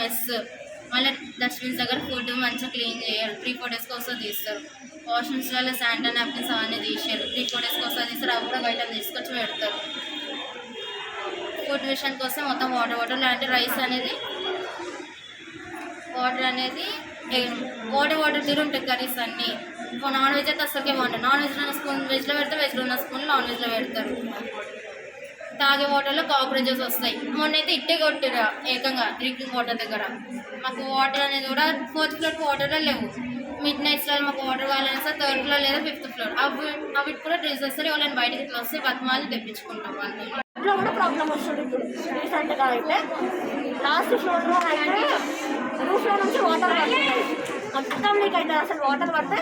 Mess. మళ్ళీ dustbins దగ్గర food మంచిగా క్లీన్ చేయరు. 3-4 డేస్కి ఒకసారి తీస్తారు. వాష్రూమ్స్లలో శానిటరీ నాప్కిన్స్ అవన్నీ తీసారు. 3-4 డేస్కి ఒకసారి తీస్తారు. అవి కూడా బయట తీసుకొచ్చి పెడతారు. ఫుడ్ విషయానికి వస్తే మొత్తం వాటర్ లాంటి రైస్ అనేది వాటర్ తీరు ఉంటాయి కర్రీస్ అన్నీ. నాన్ వెజ్ అయితే అసలుకే బాగుంటుంది. నాన్ వెజ్లో ఉన్న స్పూన్ వెజ్లో పెడతారు, వెజ్లో ఉన్న స్పూన్ నాన్ వెజ్లో పెడతారు. తాగే వాటర్లో కాక్రోచెస్ వస్తాయి. మొన్నైతే ఇట్టే కొట్టిరా ఏకంగా డ్రింకింగ్ వాటర్ దగ్గర. మాకు వాటర్ అనేది కూడా 4th ఫ్లోర్కి వాటర్లో లేవు. మిడ్ నైట్స్లో మాకు వాటర్ కావాలని సార్ 3rd ఫ్లోర్ లేదా 5th ఫ్లోర్ అవి కూడా డ్రెస్ వస్తారు. వాళ్ళని బయటకి ఇట్లా వస్తే బతిమాలి తెప్పించుకుంటాం. వాళ్ళు ఇంట్లో కూడా ప్రాబ్లం వస్తుంది. ఇప్పుడు రీసెంట్గా అయితే లాస్ట్ ఫ్లోర్లో అయితే రూఫ్లో నుంచి వాటర్ పడుతుంది. మొత్తం లీక్ అవుతుంది. అసలు వాటర్ పడితే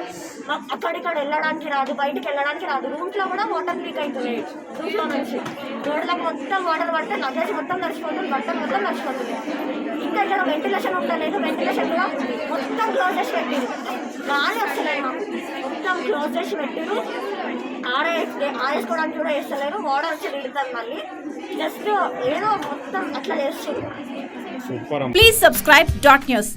మాకు అక్కడిక్కడ వెళ్ళడానికి రాదు, బయటికి వెళ్ళడానికి రాదు. రూమ్లో కూడా వాటర్ లీక్ అవుతుంది. రూఫ్లో నుంచి రోడ్లకు మొత్తం వాటర్ పడితే లగేజ్ మొత్తం నడిచిపోతుంది, బట్టలు మొత్తం నడిచిపోతుంది. ఇంకా ఇక్కడ వెంటిలేషన్ ఉండలేదు. వెంటిలేషన్ కూడా మొత్తం క్లోజ్ చేసి పెట్టిరు. గాలి వస్తలేదు మాకు. మొత్తం క్లోజ్ చేసి పెట్టిరు. ఆరేసుకోవడానికి కూడా వేస్తలేరు. వాటర్ వచ్చి నిడుతుంది. మళ్ళీ జస్ట్ ఏదో మొత్తం అట్లా చేస్తుంది. Please subscribe .news.